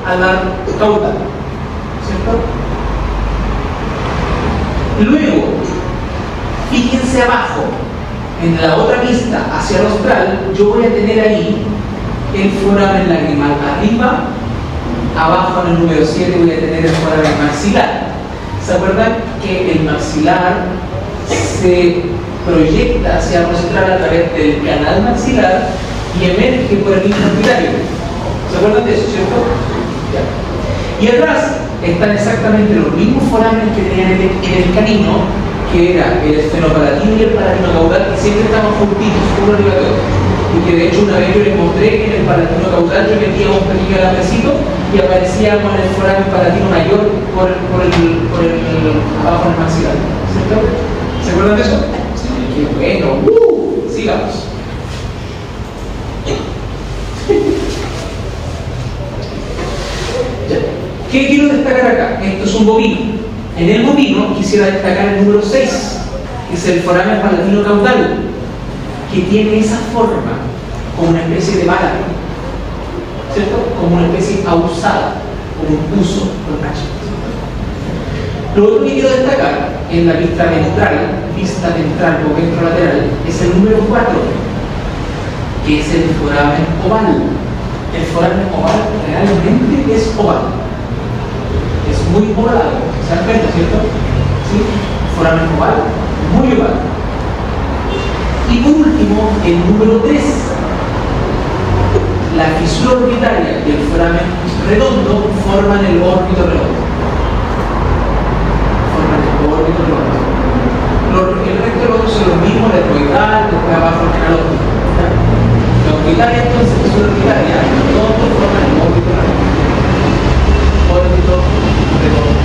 a dar caudal, ¿cierto? Luego, fíjense abajo, en la otra vista hacia el rostral, yo voy a tener ahí el foramen lagrimal arriba, abajo en el número 7 voy a tener el foramen maxilar. ¿Se acuerdan que el maxilar se proyecta hacia el rostral a través del canal maxilar y emerge por el mismo orbitario? ¿Se acuerdan de eso, cierto? Ya. Y atrás están exactamente los mismos forámenes que tenían en el canino, que era el esfenopalatino y el palatino caudal, que siempre estaban juntitos, uno arriba de otro. Y que de hecho una vez yo les mostré que en el palatino caudal yo metía un pequeño alambrecito y aparecía con el foramen palatino mayor por el abajo del maxilar, ¿cierto? ¿Se acuerdan de eso? Sí. ¡Qué bueno! Sigamos. ¿Qué quiero destacar acá? Esto es un bovino. En el bovino quisiera destacar el número 6, que es el foramen palatino caudal, que tiene esa forma, como una especie de bala, ¿cierto? Como una especie ausada, como un buzo con H. Lo otro que quiero destacar en la vista ventral o ventrolateral, es el número 4, que es el foramen oval. El foramen oval realmente es oval. Es muy ovalado, ¿se dan cuenta, cierto? ¿Sí? Foramen oval, muy oval. Y por último, el número 3. La fisura orbitaria y el foramen redondo forman el órbito redondo. El resto de los otros son los mismos, el orbital, después abajo el canal óptico. La orbitaria, entonces, fisura orbitaria, redondo forman el órbito redondo. Órbito redondo.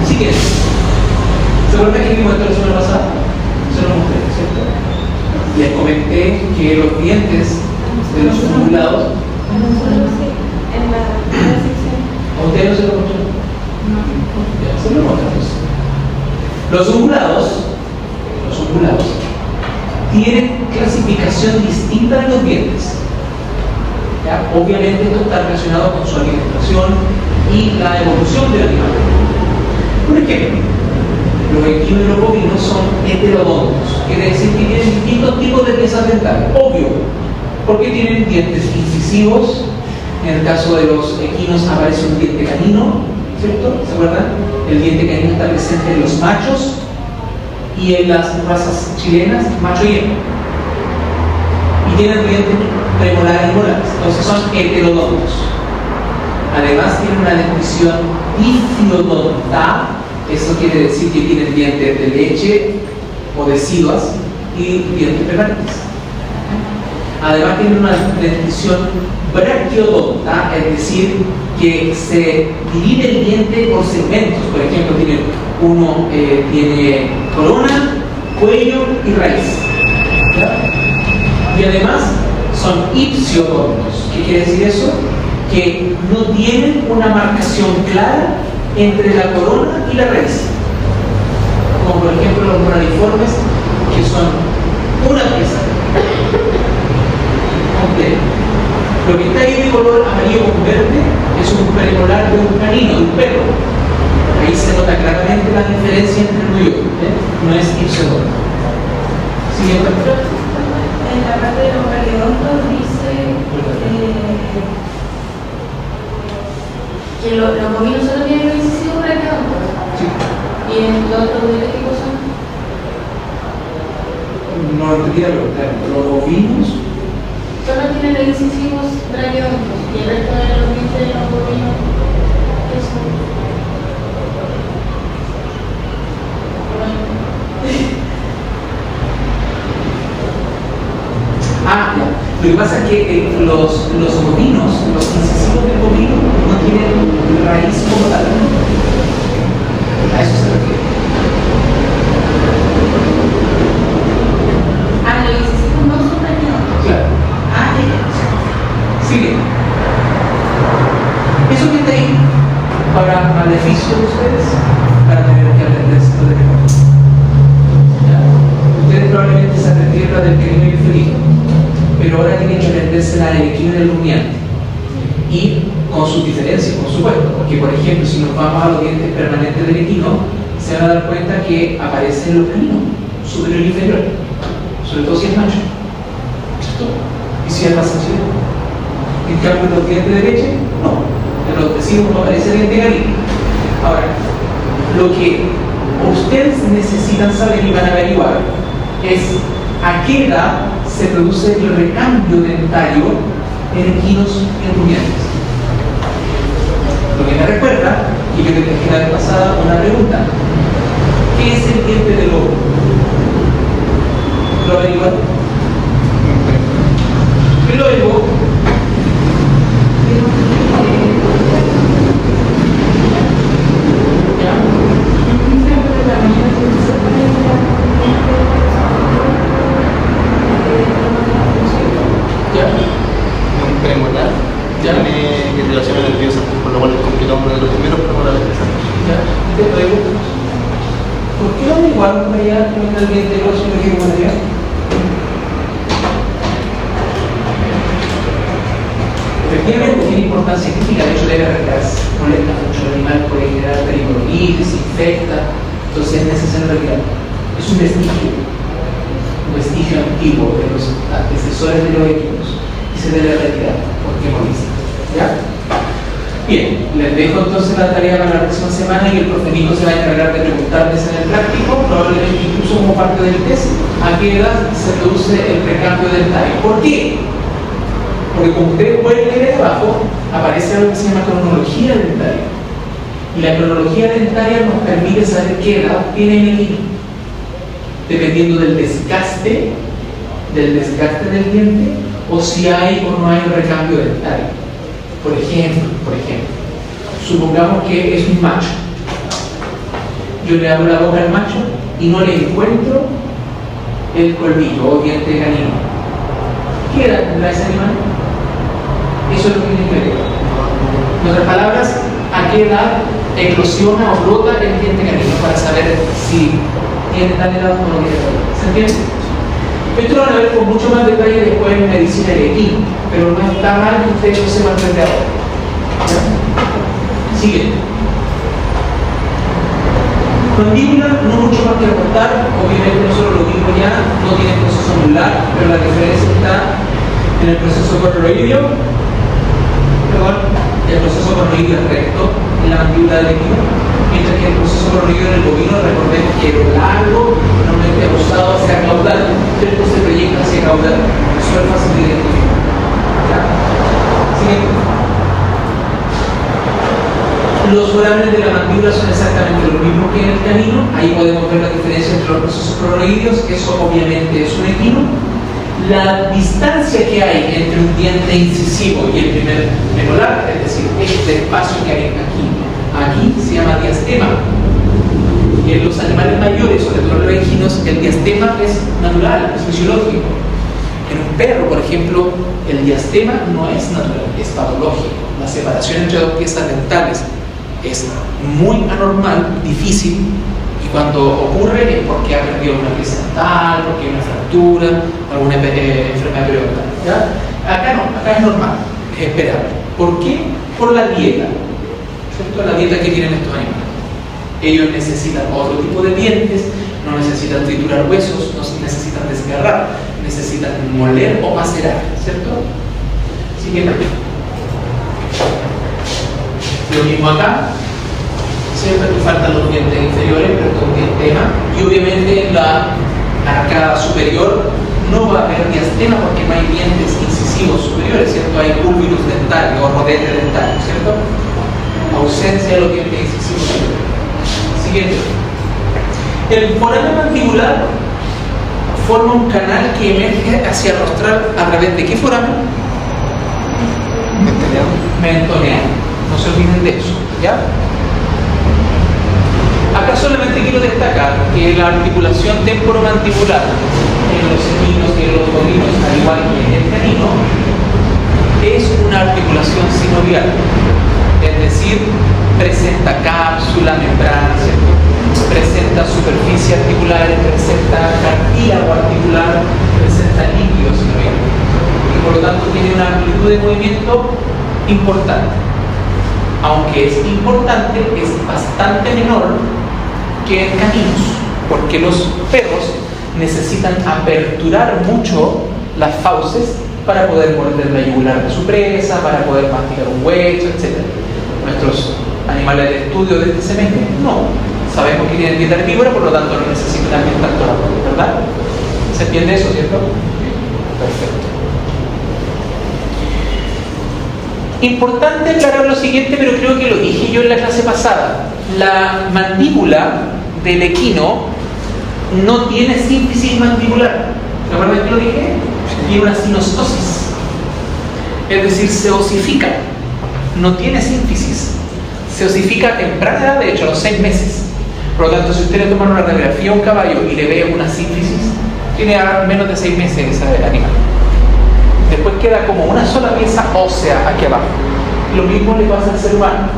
Siguiente. ¿Se acuerdan que vimos esto la semana pasada? Se lo mostré, ¿cierto? Les comenté que los dientes de los ungulados. En la sección. ¿A usted no se lo mostró? No. Ya, se lo mostramos. Los ungulados tienen clasificación distinta de los dientes. ¿Ya? Obviamente esto está relacionado con su alimentación y la evolución del animal. Por ejemplo, los equinos y los bovinos son heterodontos, quiere decir que tienen distintos tipos de piezas dentales, obvio, porque tienen dientes incisivos. En el caso de los equinos aparece un diente canino, ¿cierto? ¿Se acuerdan? El diente canino está presente en los machos y en las razas chilenas, macho y hembra. Y tienen dientes premolares y molares, entonces son heterodontos. Además tienen una dentición diphyodonta, eso quiere decir que tienen dientes de leche o deciduas y dientes permanentes. Además tienen una dentición brachiodonta, es decir, que se divide el diente por segmentos. Por ejemplo, uno tiene corona, cuello y raíz. ¿Ya? Y además son ipsiodontos. ¿Qué quiere decir eso? Que no tienen una marcación clara entre la corona y la raíz. Como por ejemplo los moraliformes, que son una pieza completa. Lo que está ahí de color amarillo con verde es un premolar de un canino, de un perro. Ahí se nota claramente la diferencia entre uno y otro. No es ipsiodonto. Siguiente. En la parte de los periodontos dice que los bovinos solo tienen los incisivos periodontos. Sí. ¿Y en los otros de qué cosa? No entendí la pregunta. Los bovinos Solo tienen los incisivos periodontos y el resto de los dientes de los bovinos, ¿qué son? Ah, ya. Lo que pasa es que los bovinos, los incisivos del bovino no tienen raíz como tal. A eso se refiere. Ah, los incisivos no son periodontos. Claro. Ah, ya. Sigue. Eso que está ahí, para beneficio de ustedes, para tener que aprender esto de memoria. ¿Ya? Ustedes probablemente se aprendieron la del canino y el felino, pero ahora tienen que aprenderse la del equino y el rumiante. y con sus diferencias, por supuesto, porque por ejemplo, si nos vamos a los dientes permanentes del equino, se van a dar cuenta que aparecen los caninos, superior y inferior, sobre todo si es macho, ¿cierto? Y si es más sencillo. En cambio, en los dientes de leche, no, en los vecinos no aparece el diente canino. Ahora, lo que ustedes necesitan saber y van a averiguar es a qué edad se produce el recambio dentario en equinos y en rumiantes. Lo que me recuerda, y yo te dejé la vez pasada una pregunta: ¿qué es el diente del lobo? ¿Lo averiguaron? El lobo premolar tiene irrigaciones nerviosas, por lo cual es complicado uno de los primeros premolares que salen. ¿Por qué no averiguaron para allá que el diente del oso y lo quiero poner allá? Efectivamente tiene importancia científica, de hecho debe arreglarse, molesta mucho al animal, puede generar peritonitis, infecta, entonces es necesario retirar. Es un vestigio antiguo de los antecesores de los equinos y se debe retirar porque molesta. ¿Ya? Bien, les dejo entonces la tarea para la próxima semana y el profe Nico se va a encargar de preguntarles en el práctico, probablemente incluso como parte del test, a qué edad se produce el recambio dentario. ¿Por qué? Porque como ustedes pueden leer abajo, aparece algo que se llama cronología dentaria. Y la cronología dentaria nos permite saber qué edad tiene el equino, dependiendo del desgaste del diente, o si hay o no hay recambio dentario. Por ejemplo, supongamos que es un macho. Yo le abro la boca al macho y no le encuentro el colmillo o diente canino. ¿Qué edad tendrá ese animal? Eso es lo que tiene que ver. En otras palabras, ¿a qué edad eclosiona o brota el diente canino? Para saber si tiene tal edad o no tiene tal edad. ¿Se entiende? Esto lo van a ver con mucho más detalle después en medicina del equino, pero no está mal que ustedes lo sepan desde ahora. ¿Ya? Siguiente. Mandíbula, no mucho más que aportar, obviamente nosotros lo vimos ya, no tiene proceso anular, pero la diferencia está en el proceso cornoideo, el proceso cornoideo es recto en la mandíbula del equino, mientras que el proceso cornoideo en el bovino, recordemos que es largo, normalmente abusado hacia caudal, pero se proyecta hacia caudal, eso es fácil de identificar. ¿Ya? Siguiente. Los foramen de la mandíbula son exactamente lo mismo que en el canino. Ahí podemos ver la diferencia entre los procesos cronoideos. Eso obviamente es un equino. La distancia que hay entre un diente incisivo y el primer premolar, es decir, este espacio que hay aquí se llama diastema. Y en los animales mayores, sobre todo los equinos, el diastema es natural, es fisiológico. En un perro, por ejemplo, el diastema no es natural, es patológico. La separación entre dos piezas dentales es muy anormal, difícil, y cuando ocurre es porque ha perdido una pieza dental, porque hay una fractura, alguna enfermedad periodontal. ¿Ya? Acá no, acá es normal, es esperable. ¿Por qué? Por la dieta, ¿cierto? La dieta que tienen estos animales. Ellos necesitan otro tipo de dientes, no necesitan triturar huesos, no necesitan desgarrar, necesitan moler o macerar, ¿cierto? Siguiente. Lo mismo acá, siempre te faltan los dientes inferiores, pero esto es un diastema, y obviamente en la arcada superior no va a haber diastema porque no hay dientes incisivos superiores, ¿cierto? Hay púlvidos dentarios o rodetes dentarios, ¿cierto? Ausencia de los dientes incisivos superiores. Siguiente. El foramen mandibular forma un canal que emerge hacia el rostral a través de ¿qué foramen? Mentoneano. No se olviden de eso, ¿ya? Acá solamente quiero destacar que la articulación temporomandibular en los equinos y en los bovinos, al igual que en el canino, es una articulación sinovial, es decir, presenta cápsula, membrana, ¿cierto? Presenta superficie articular, presenta cartílago articular, presenta líquido sinovial y por lo tanto tiene una amplitud de movimiento importante. Aunque es importante, es bastante menor que en caninos, porque los perros necesitan aperturar mucho las fauces para poder morder la yugular de su presa, para poder masticar un hueso, etc. Nuestros animales de estudio de este semestre no. Sabemos que tienen dieta herbívora, por lo tanto no necesitan también tanto aporte, ¿verdad? ¿Se entiende eso, cierto? Perfecto. Importante aclarar lo siguiente, pero creo que lo dije yo en la clase pasada. La mandíbula del equino no tiene sínfisis mandibular. ¿Recuerdan que lo dije? Tiene una sinostosis. Es decir, se osifica. No tiene sínfisis. Se osifica a temprana edad, de hecho, a los 6 meses. Por lo tanto, si usted le toma una radiografía a un caballo y le ve una sínfisis, tiene menos de 6 meses ese animal. Después queda como una sola pieza ósea aquí abajo. Lo mismo le pasa al ser humano.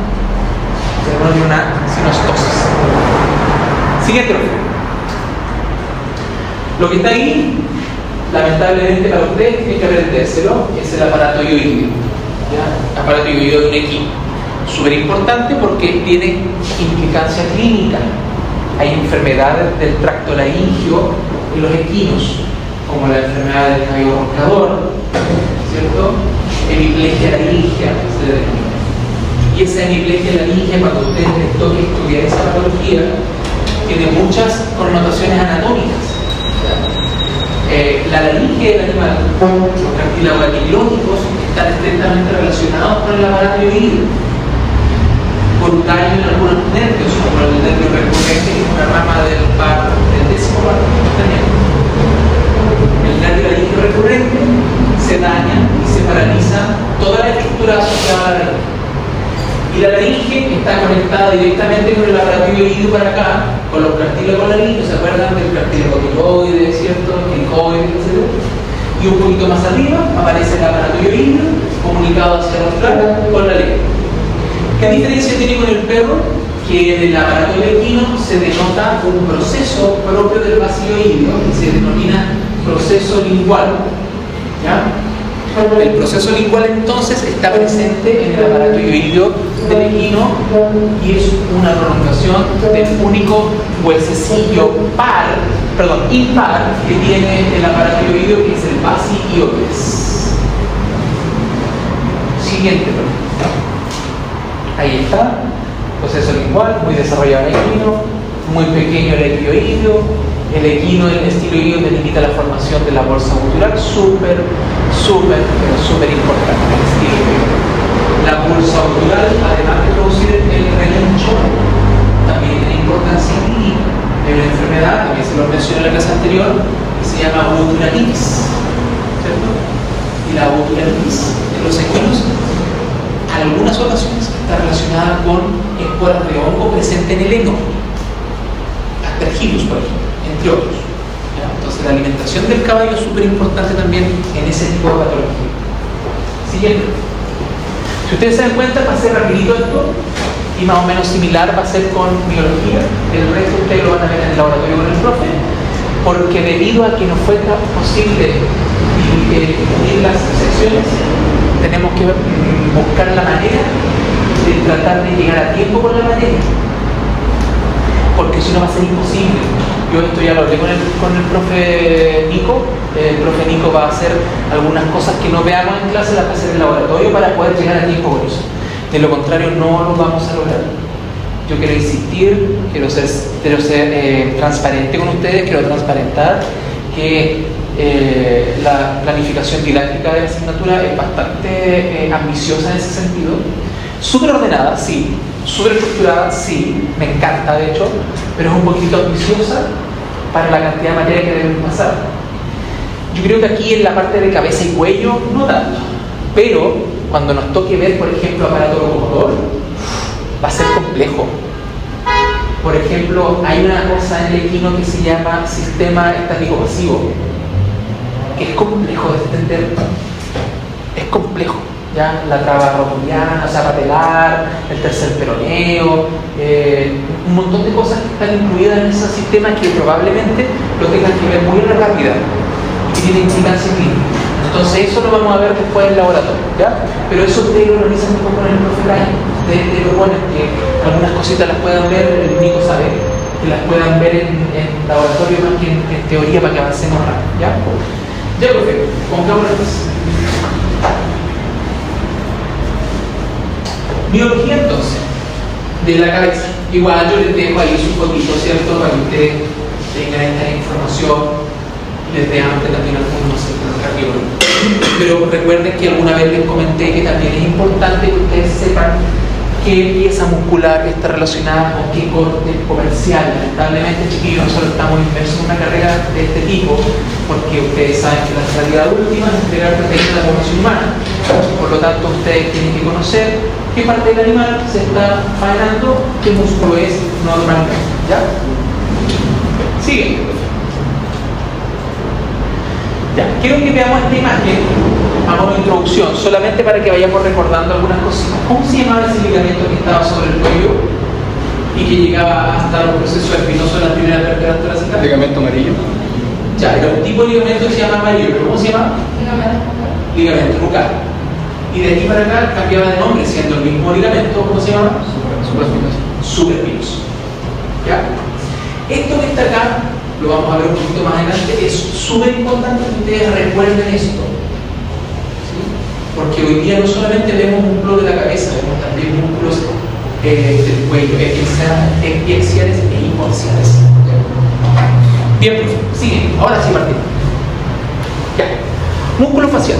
El ser humano tiene una sinostosis. Siguiente. Lo que está ahí, lamentablemente para ustedes, tienen que aprendérselo, es el aparato ioideo. ¿Ya? Aparato ioideo de un equino. Súper importante porque tiene implicancia clínica. Hay enfermedades del tracto laríngeo en los equinos, como la enfermedad del cabello roncador, ¿cierto? Hemiplegia laríngea se le denomina. Y esa hemiplegia laríngea, cuando ustedes les toque estudiar esa patología, tiene muchas connotaciones anatómicas. La laringe del animal, los cartílagos aquilónicos, están estrictamente relacionados con el aparato ioideo, por un daño en algunos nervios, como el nervio recurrente, que es una rama del décimo par craneano. El nervio laríngeo recurrente se daña y se paraliza toda la estructura asociada a la laringe. Y la laringe está conectada directamente con el aparato ioideo para acá, con los cartílagos laringeos. ¿Se acuerdan del cartílago tiroides, cierto? Cricoides, etc. Y un poquito más arriba aparece el aparato ioideo comunicado hacia los flancos con la lengua. ¿Qué diferencia tiene con el perro? Que en el aparato del equino se denota un proceso propio del vacío ioideo que se denomina proceso lingual. ¿Ya? El proceso lingual entonces está presente en el aparato ioideo del equino y es una prolongación del único huesecillo impar que tiene el aparato ioideo, que es el basiioides. Siguiente pregunta. Ahí está, proceso lingual, muy desarrollado en el equino, muy pequeño el equioideo. El equino, el estiloideo, delimita la formación de la bolsa gutural, súper importante el estiloideo. La bolsa gutural, además de producir el relincho, también tiene importancia clínica. Hay una enfermedad, también se lo mencioné en la clase anterior, que se llama botularitis, ¿cierto? Y la botularitis de los equinos, en algunas ocasiones está relacionada con esporas de hongo presente en el heno, Aspergillus, por ejemplo, entre otros. ¿Ya? Entonces la alimentación del caballo es súper importante también en ese tipo de patología. Siguiente. Si ustedes se dan cuenta, va a ser rapidito esto y más o menos similar va a ser con biología. El resto ustedes lo van a ver en el laboratorio con el profe, porque debido a que no fue posible dividir las secciones, tenemos que buscar la manera de tratar de llegar a tiempo con la materia, porque si no va a ser imposible. Yo esto ya lo hablé con el profe Nico. El profe Nico va a hacer algunas cosas que no veamos en clase, las va a hacer en el laboratorio para poder llegar a tiempo con eso. De lo contrario no lo vamos a lograr. Yo quiero insistir, quiero ser transparente con ustedes, quiero transparentar que la planificación didáctica de la asignatura es bastante ambiciosa en ese sentido. Súper ordenada, sí. Súper estructurada, sí. Me encanta, de hecho. Pero es un poquito ambiciosa para la cantidad de materia que debemos pasar. Yo creo que aquí en la parte de cabeza y cuello, no tanto. Pero cuando nos toque ver, por ejemplo, aparato locomotor, va a ser complejo. Por ejemplo, hay una cosa en el equino que se llama sistema estático pasivo, que es complejo de entender. Es complejo. ¿Ya? La traba rotuliana, o sea, patelar, el tercer peroneo, un montón de cosas que están incluidas en ese sistema que probablemente lo tengan que ver muy rápida y que tiene implicancia clínica. Entonces eso lo vamos a ver después en el laboratorio, ¿ya? Pero eso ustedes lo realizan después con el profe Brian. Ustedes proponen que algunas cositas las puedan ver, el Nico sabe, que las puedan ver en laboratorio más que en teoría para que avancemos rápido, ¿ya? Ya, profe, pongámonos. Biología entonces, de la cabeza. Igual yo les dejo ahí su fotito, ¿cierto? Para que ustedes tengan esta información. Desde antes también algunos cardiólogos. Pero recuerden que alguna vez les comenté que también es importante que ustedes sepan qué pieza muscular está relacionada con qué corte comercial. Lamentablemente, chiquillos, nosotros estamos inmersos en una carrera de este tipo porque ustedes saben que la realidad última es entregar proteínas a la población humana. Por lo tanto, ustedes tienen que conocer qué parte del animal se está faenando, qué músculo es normalmente. ¿Ya? Sigue. Ya, quiero que veamos esta imagen a modo de introducción, solamente para que vayamos recordando algunas cositas. ¿Cómo se llamaba ese ligamento que estaba sobre el cuello y que llegaba hasta los procesos espinosos de las primeras vértebras torácicas? Ligamento amarillo. Ya, era un tipo de ligamento que se llama amarillo, pero ¿cómo se llama? Ligamento nucal. Y de aquí para acá cambiaba de nombre, siendo el mismo ligamento, ¿cómo se llama? Supraespinoso. ¿Ya? Esto que está acá, lo vamos a ver un poquito más adelante, es súper importante que ustedes recuerden esto. ¿Sí? Porque hoy día no solamente vemos músculos de la cabeza, vemos también músculos del cuello, epiaxiales e hipoaxiales. Bien, profe, sigue, ahora sí partimos. Ya, músculo facial.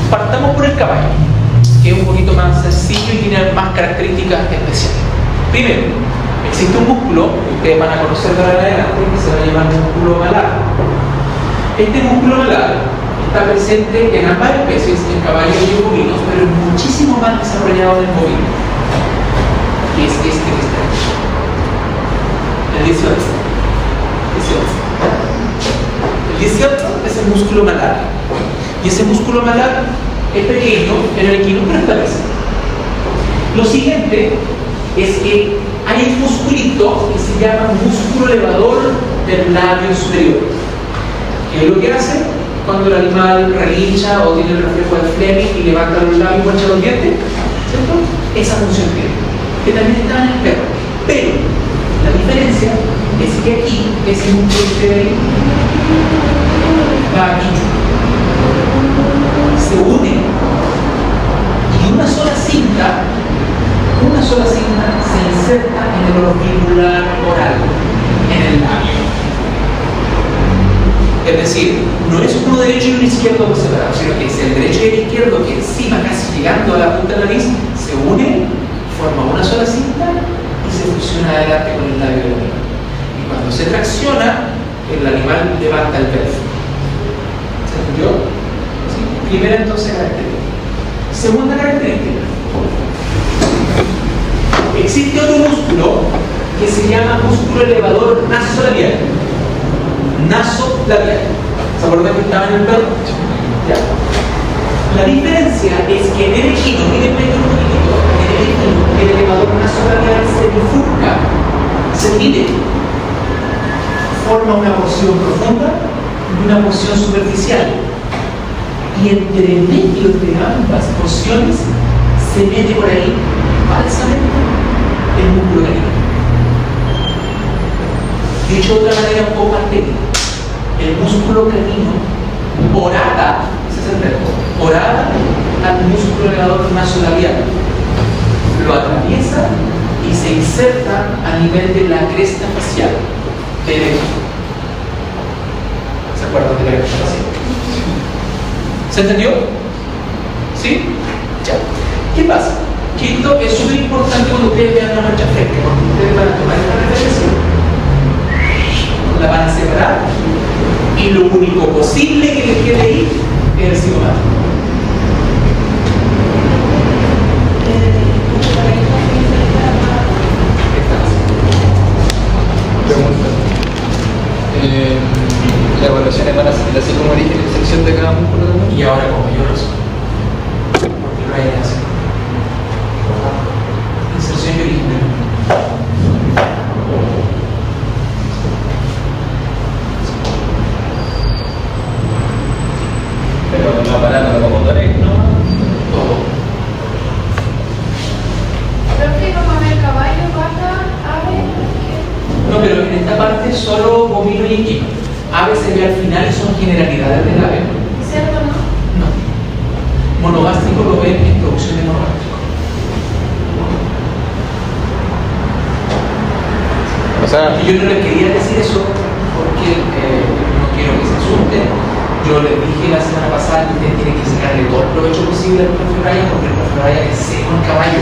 Partamos por el caballo, que es un poquito más sencillo y tiene más características especiales. Primero, existe un músculo que ustedes van a conocer de ahora en adelante que se va a llamar músculo malar. Este músculo malar está presente en ambas especies, en caballos y en bovinos, pero es muchísimo más desarrollado en el bovino, que es este que está aquí. El 18. El 18 es el músculo malar. Y ese músculo malar es pequeño en el equino, pero está presente. Lo siguiente es que hay un musculito que se llama músculo elevador del labio superior. ¿Qué es lo que hace? Cuando el animal relincha o tiene el reflejo de Fleming y levanta los labios y muestra los dientes, ¿cierto? Esa función tiene, que también está en el perro. Pero la diferencia es que aquí, ese músculo que ve ahí, va aquí, se une y una sola cinta se inserta en el orbicular oral, en el labio. Es decir, no es uno derecho y uno izquierdo por separado, sino que es el derecho y el izquierdo que encima, casi llegando a la punta de la nariz, se une, forma una sola cinta y se fusiona adelante con el labio del animal. Y cuando se tracciona, el animal levanta el perfil. ¿Se entendió? ¿Sí? Primera entonces característica. Segunda característica. Existe otro músculo que se llama músculo elevador nasolabial. Nasolabial. ¿Se acuerdan que estaba en el perro? Ya. La diferencia es que en el equino, miren un poquitito, en el equino, el elevador nasolabial se bifurca, se divide, forma una porción profunda y una porción superficial. Y entre medio de ambas porciones se mete por ahí falsamente el músculo canino. Dicho de otra manera un poco más técnica, el músculo canino orata, ese es el verbo, orata al músculo elevador nasolabial, lo atraviesa y se inserta a nivel de la cresta facial derecha. ¿Se acuerdan de la cresta facial? ¿Se entendió? ¿Sí? Ya. ¿Qué pasa? Que esto es súper importante cuando ustedes vean una mancha fresca, porque ustedes van a tomar esta referencia, la van a separar y lo único posible que les quede ahí es el cigomático. Las evaluaciones van a ser así como origen y sección de cada músculo también. Y ahora como yo razón, porque lo hay que hacer. Inserción y origen. Pero no para ya al final son generalidades del labio. ¿Cierto, no? No. Monogástrico lo ven en producción de monogástrico. O sea, Y yo no les quería decir eso porque no quiero que se asusten. Yo les dije la semana pasada que ustedes tienen que sacarle todo el provecho posible al profe Brian, porque el profe Brian es seco en caballo,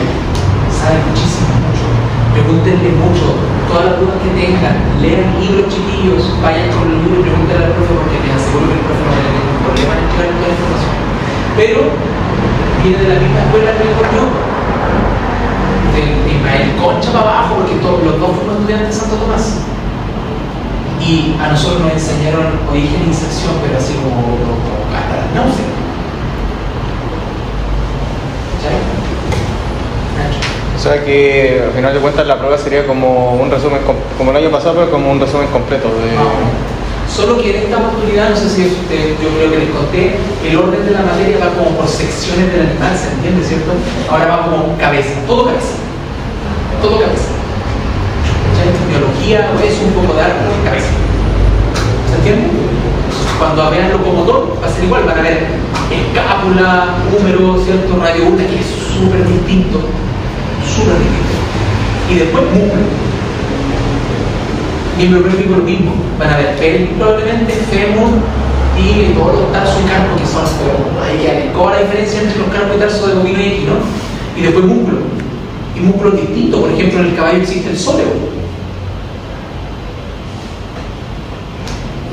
sabe muchísimo, mucho. Pregúntenle mucho, todas las dudas que tengan, lean libros chiquillos, vayan con el libro y pregúntenle al profe, porque les aseguro que el profe no va a tener ningún problema en entregar toda la información. Pero viene de la misma escuela que yo, de Ismael Concha para abajo, porque todos los dos fuimos estudiantes de Santo Tomás. Y a nosotros nos enseñaron origen e inserción, pero así como hasta las náuseas. ¿Cachai? o sea que al final de cuentas la prueba sería como un resumen, como el año pasado, pero como un resumen completo de... Solo que en esta oportunidad, no sé si usted, yo creo que les conté, el orden de la materia va como por secciones del animal, ¿se entiende, cierto? Ahora va como cabeza, todo cabeza. Todo cabeza. ¿Cachai? Biología, eso, un poco de arte, cabeza. ¿Se entiende? Cuando vean locomotor, va a ser igual, van a ver escápula, húmero, ¿cierto? Radio una, que es súper distinto. Súper distinto. Y después músculo. Miembro pélvico lo mismo. Van a ver pelvis probablemente, fémur y todos los tarsos y carpo que son. Hay que ¿cómo la diferencia entre los carpos y tarsos de bovino y equino? Y después músculo. Y músculos distintos. Por ejemplo, en el caballo existe el sóleo.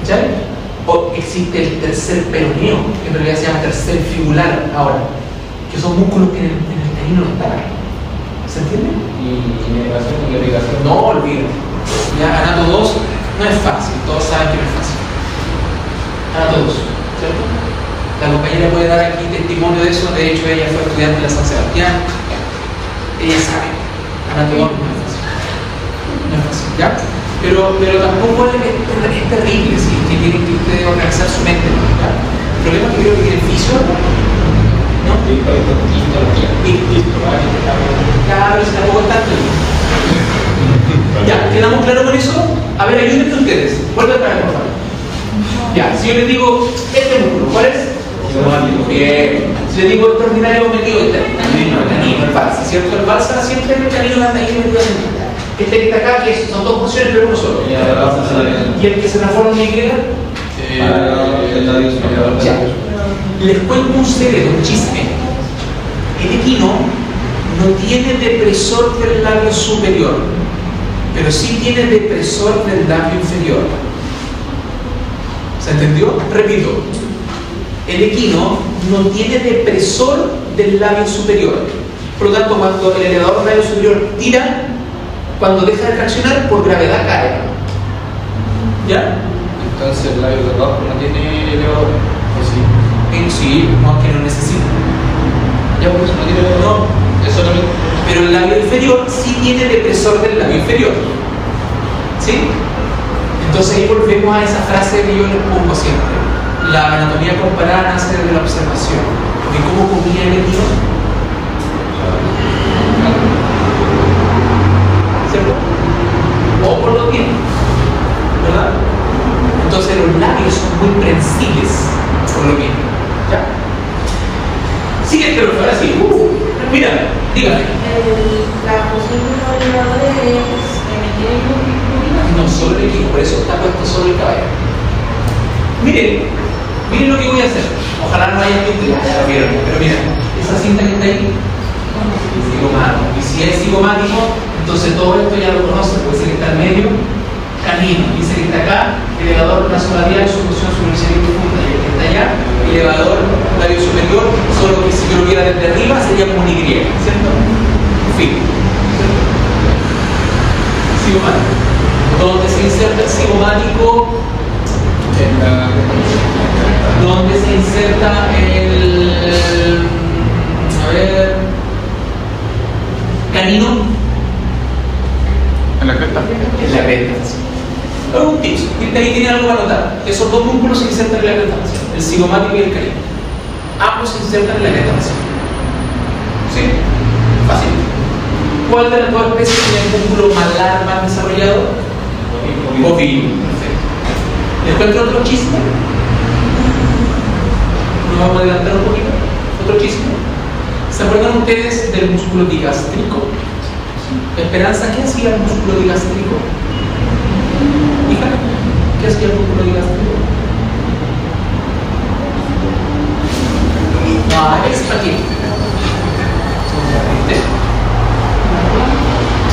¿Cachai? O existe el tercer peroneo, que en realidad se llama tercer figular ahora, que son músculos que en el canino no están. ¿Se entiende? Y generación y irrigación. No olviden. Ya Anato 2 no es fácil, todos saben que no es fácil. Anato 2, ¿cierto? La compañera puede dar aquí testimonio de eso, de hecho ella fue estudiante de la San Sebastián. Ella sabe. Anato 2 no es fácil. No es fácil, ¿ya? Pero tampoco es terrible, ¿sí? Que tienen que ustedes organizar su mente, ¿ya? El problema es que creo que tienen fisio, ¿no? Claro, se la puedo tanto. Ya, ¿quedamos claros con eso? A ver, ayúdenme ustedes. Vuelve otra vez, por favor. Ya, si yo les digo, este músculo, ¿cuál es? Bien. Si les digo extraordinario metido, canino, el balsa, ¿cierto? El balsa siempre el canino anda ahí metido en el. Este que está acá, que son dos funciones, pero uno solo. ¿Y el que se transforma en Y? Ya. Les cuento un secreto, un chisme. El equino no tiene depresor del labio superior, pero sí tiene depresor del labio inferior. ¿Se entendió? Repito. El equino no tiene depresor del labio superior. Por lo tanto, cuando el elevador del labio superior tira, cuando deja de traccionar, por gravedad cae. ¿Ya? Entonces el labio de abajo no tiene elevador. Sí, no, que no necesita. Ya por eso no tiene elevador. No, Es solamente. pero el labio inferior sí tiene depresor del labio inferior. ¿Sí? Entonces ahí volvemos a esa frase que yo les pongo siempre. La anatomía comparada nace de la observación. De cómo comía el equino. ¿Cierto? O por los dientes, ¿verdad? Entonces los labios son muy prensiles por lo mismo. ¿Ya? Siguiente, pero ahora sí. Mira, dígame. La función de los elevadores es emitir el público. No solo el equipo, por eso está puesto solo el caballo. Miren lo que voy a hacer. Ojalá no haya visto, ya lo vieron, pero miren, esa cinta que está ahí, cigomático. Y si es cigomático, entonces todo esto ya lo conocen, puede ser que está al medio, canino. Dice que está acá, elevador nasolabial, solución superficial profunda. Y el que está allá, elevador labio superior, solo que si yo lo viera desde arriba sería como un Y, ¿cierto? En fin. Cigomático. Donde se inserta el cigomático, donde se inserta el, a ver, canino ¿En la cresta? en la cresta. Un tips, ahí tiene algo para notar. Esos dos músculos se insertan en la cresta facial, el cigomático y el canino. Ambos se insertan en la cresta facial. ¿Sí? Fácil. ¿Cuál de las dos especies tiene el músculo malar más desarrollado? Bovino. Perfecto. ¿Les cuento otro chisme? Nos vamos a adelantar un poquito. Otro chisme. ¿Se acuerdan ustedes del músculo digástrico? Esperanza, ¿qué hacía el músculo digástrico? Hija, ¿qué hacía el músculo digástrico? No, es aquí.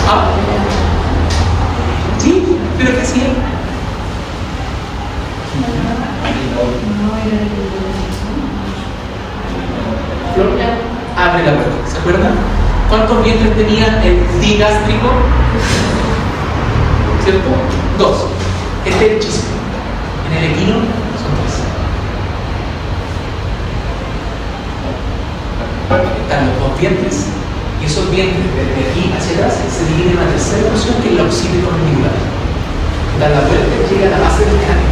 Ah, sí, pero ¿qué hacía? Flor, abre la puerta, ¿se acuerdan? ¿Cuántos vientres tenía el digástrico? ¿Cierto? 2. Este es el chisme. En el equino son 3. Están los 2 vientres, y esos vientres desde aquí hacia atrás se dividen en una tercera porción que es la occipito mandibular. Dan la vuelta y llega a la base del cráneo.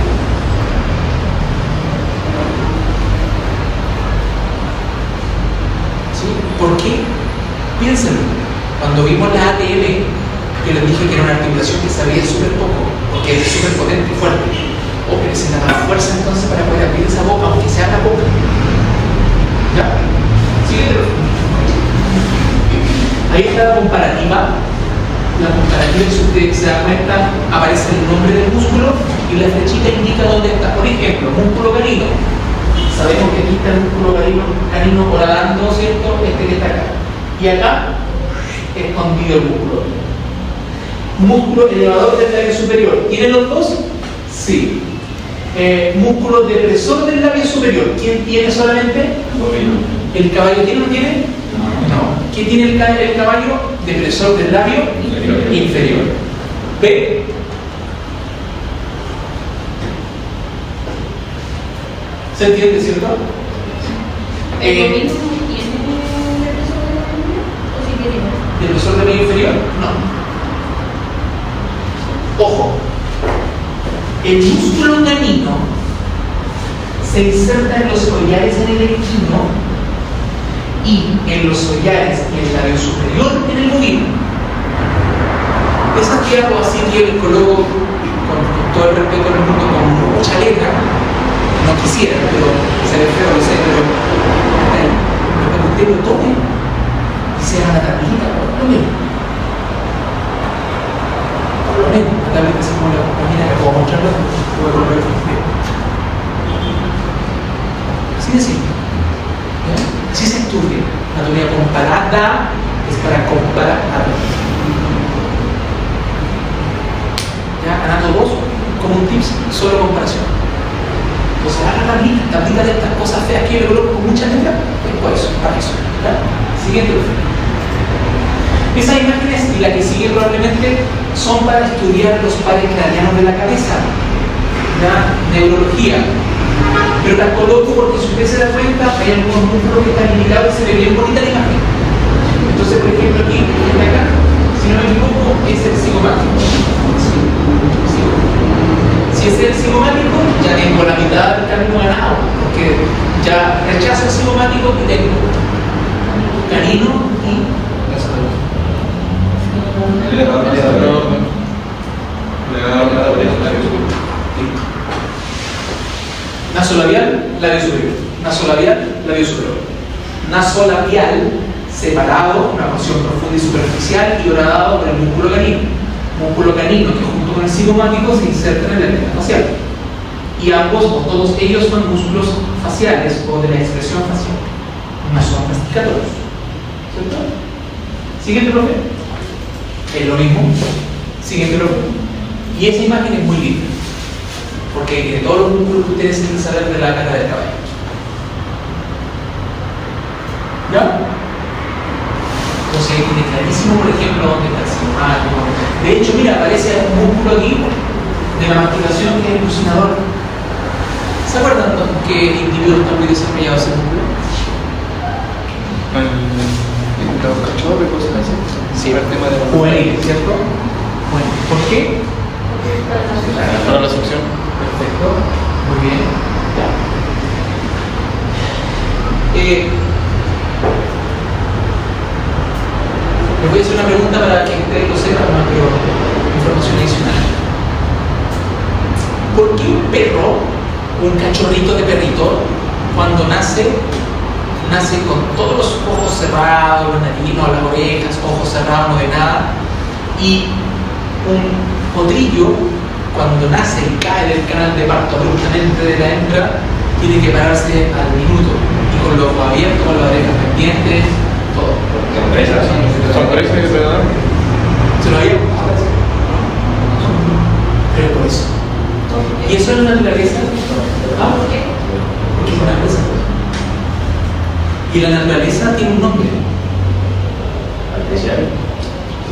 ¿Sí? ¿Por qué? Piénsenlo. Cuando vimos la ATM, yo les dije que era una articulación que se abría súper poco, porque es súper potente y fuerte. Oh, pero se da más fuerza entonces para poder abrir esa boca, aunque sea la boca. ¿Ya? Síguete. Ahí está la comparativa. La comparativa, si usted se da cuenta, aparece el nombre del músculo y la flechita indica dónde está. Por ejemplo, músculo canino. Sabemos que aquí está el músculo canino horadando, ¿cierto? Este que está acá. Y acá, escondido el músculo. Músculo elevador del labio superior. ¿Tienen los dos? Sí. Músculo depresor del labio superior. ¿Quién tiene solamente? ¿El caballo tiene o no tiene? No. ¿Quién tiene el caballo? Depresor del labio inferior. ¿Ve? ¿Se entiende, cierto? ¿El mismo tiene depresor del labio o si tiene? ¿Depresor del labio inferior? No. Ojo, el músculo canino se inserta en los collares en el equino y en los collares y el labio superior en el bovino. Esas diapos así que yo les coloco con todo el respeto del mundo con mucha letra, no quisiera, pero se ve feo, lo sé, pero cuando usted lo tome y se haga la tablita, lo mismo. La tableta se como la compañera que puedo mostrarla, voy a colocar el video. Así de simple. Así se estudia. Anatomía comparada es para comparar. ¿Ya? Anato 2, como un tips, solo comparación. Entonces, haga tablita de estas cosas feas que yo le coloco con mucha letra, es por eso, para eso. ¿Ya? Siguiente. Esas imágenes y la que sigue probablemente son para estudiar los pares craneanos de la cabeza, la neurología. Pero las coloco porque si usted se da cuenta, hay algunos músculos que están limitados y se ve bien bonita la imagen. Entonces, por ejemplo, aquí, acá, si no me equivoco, es el cigomático. Si es el cigomático, ya tengo la mitad del camino ganado, porque ya rechazo el cigomático y tengo canino y nasolabial, labio superior. Nasolabial, labio superior. Nasolabial, separado, una porción profunda y superficial y horadado por el músculo canino. Músculo canino que junto con el cigomático se inserta en la lengua facial. Y ambos o todos ellos son músculos faciales o de la expresión facial. No son masticatorios. ¿Cierto? Siguiente, profe. Es lo mismo. Siguiente, profe. Y esa imagen es muy linda. Porque de todos los músculos que ustedes tienen que saber de la cara del caballo. ¿Ya? Entonces ahí tiene clarísimo, por ejemplo, dónde está el cigomático. De hecho, mira, aparece un músculo aquí de la masticación que es el bucinador. ¿Se acuerdan qué individuo está muy desarrollado ese músculo? Los cachorros y cosas así. Sí, el tema de la juvenil, ¿cierto? Bueno, ¿por qué? Para la succión. Perfecto, muy bien. Ya. Les voy a hacer una pregunta para que ustedes lo sepan, pero información adicional. ¿Por qué un perro un cachorrito de perrito, cuando nace con todos los ojos cerrados, los narinos, las orejas, ojos cerrados, no ve nada. Y un potrillo, cuando nace y cae del canal de parto abruptamente de la hembra, tiene que pararse al minuto, y con los ojos abiertos, con las orejas pendientes, todo. Sorpresa y depredador. ¿Se lo había contado? Pero por eso. ¿Y eso es la naturaleza? ¿Ah? ¿Por qué? Porque es una cosa. Y la naturaleza tiene un nombre. Artificial.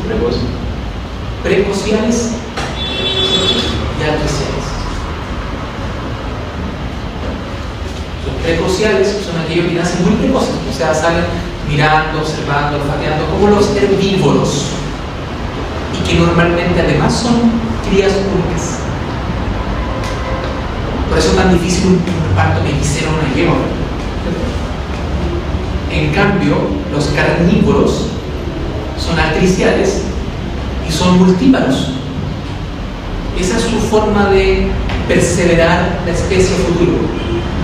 Precoz. Precociales y artificiales. Los precociales son aquellos que nacen muy precoces, o sea, salen mirando, observando, olfateando, como los herbívoros, y que normalmente además son crías únicas. Por eso es tan difícil un parto mellizero en una yegua. En cambio, los carnívoros son artriciales y son multíparos. Esa es su forma de perseverar la especie a futuro.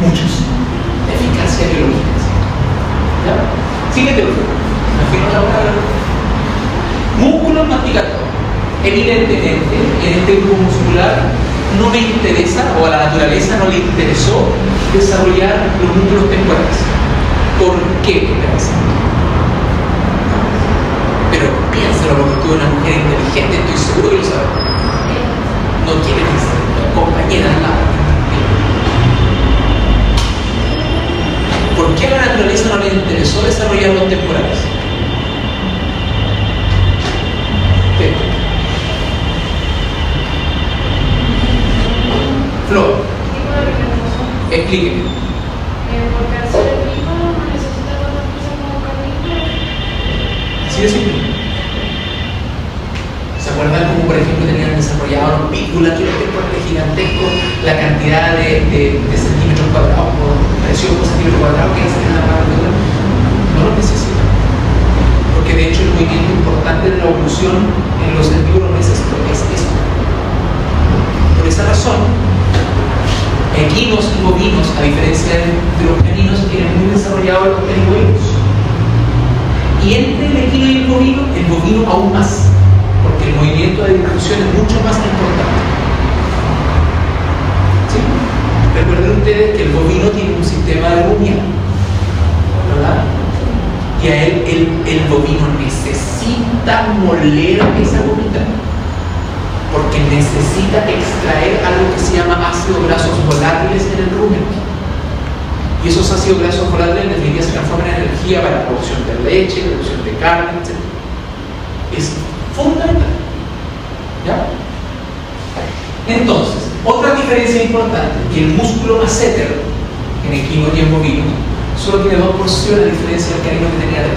Muchos. La eficacia biológica. ¿Ya? Siguiente. Músculo mastigador. Evidentemente, en este grupo muscular no me interesa, o a la naturaleza no le interesó, desarrollar los músculos temporales. ¿Por qué? Pero piénsalo, porque tú eres una mujer inteligente, estoy seguro que lo sabes. No quiere ser compañera al lado. ¿Por qué a la naturaleza no le interesó desarrollar los temporales? Flor, explíqueme. Porque al ser rico no necesita tanta fuerza como carnívoro. Así de simple. ¿Se acuerdan cómo, por ejemplo, tenían desarrollado los pículas, que los gigantescos, la cantidad de centímetros cuadrados, o presión por centímetro cuadrado que hacen en la mano? No lo necesitan. Porque de hecho el movimiento importante de la evolución en los herbívoros es esto. Por esa razón, equinos y bovinos, a diferencia de los caninos, tienen muy desarrollados los perigoides. Y entre el equino y el bovino aún más, porque el movimiento de difusión es mucho más importante. ¿Sí? Recuerden ustedes que el bovino tiene un sistema de rumia, ¿verdad? Y a él, el bovino necesita moler esa gomita, porque necesita extraer algo que se llama ácidos grasos volátiles en el rumen. Y esos ácidos grasos volátiles en definitiva se transforman en energía para la producción de leche, producción de carne, etc. Es fundamental. ¿Ya? Entonces, otra diferencia importante, que el músculo masseter en equino y en bovino solo tiene 2 porciones, a diferencia del canino que tenía 3.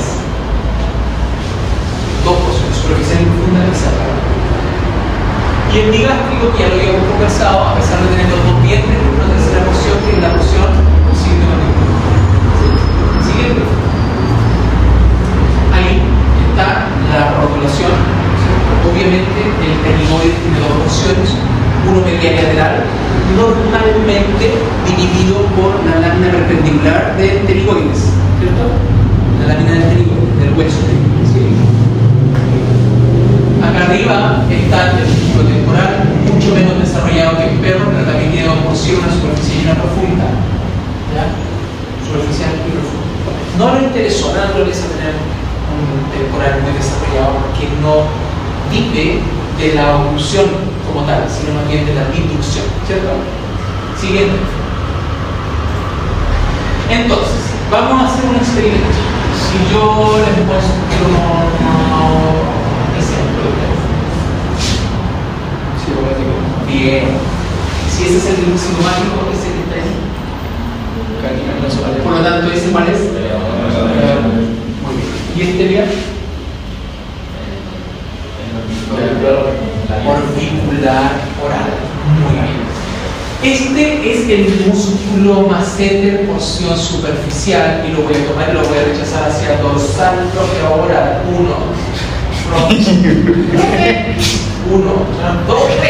2 porciones, superficial y profunda y cerrada. Y el digástrico, que ya lo habíamos conversado, a pesar de tener los 2 vientres, una tercera porción que es la porción siguiente. Ahí está la rotulación. Obviamente el caninoide tiene 2 porciones, uno medial y lateral, normalmente dividido por la lámina perpendicular del pterigoides, ¿cierto? La lámina del pterigoides, del hueso. ¿Sí? Acá arriba está el músculo temporal, mucho menos desarrollado que el perro, pero también tiene 2 porciones, una superficial y una profunda. ¿Ya? Superficial y profunda. No le interesó a la naturaleza tener un temporal muy desarrollado, porque no vive de la oclusión como tal, sino más bien de la inducción, ¿cierto? Siguiente. Entonces, vamos a hacer un experimento. Si yo les muestro bien, si ese es el dibujo mágico, ese que está ahí. Por lo tanto, ¿ese cuál es? Muy bien. ¿Y este bien? Orbicular oral. Muy bien. Este es el músculo masseter, porción superficial, y lo voy a tomar y lo voy a rechazar hacia dorsal, propio oral. 1, 2, 3.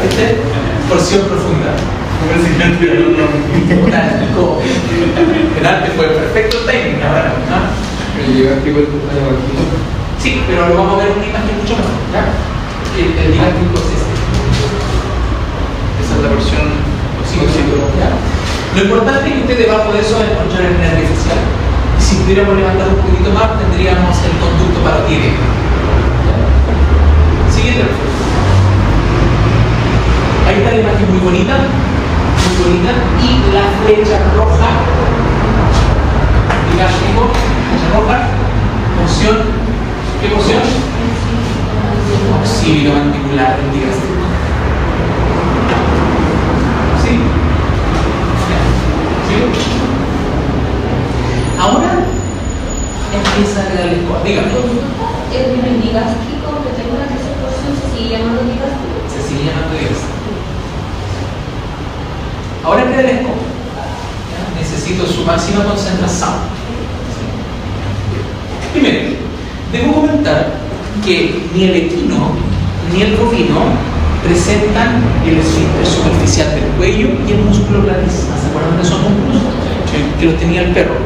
¿Este? Porción profunda. El arte fue perfecto timing ahora, ¿no? Sí, pero lo vamos a ver en una imagen mucho mejor, ¿ya? El didáctico es este. Esa es la versión ¿ya? Lo importante es que usted debajo de eso va a encontrar el nervio facial. Y si pudiéramos levantar un poquito más, tendríamos el conducto parotídeo. Siguiente. Ahí está la imagen muy bonita, y la flecha roja, digástico, flecha roja, porción, ¿qué porción? Occipito mandibular del digástico. ¿Sí? ¿Sí? Ahora empieza a quedar el escuadro. Dígame. El digástrico que tengo una tercera porción se sigue llamando digástrico. Se sigue llamando digástrico. Ahora queda el escopo. Necesito su máxima concentración. Primero, debo comentar que ni el equino ni el bovino presentan el esfínter superficial del cuello y el músculo glabis. ¿Se acuerdan de esos músculos? Que los tenía el perro,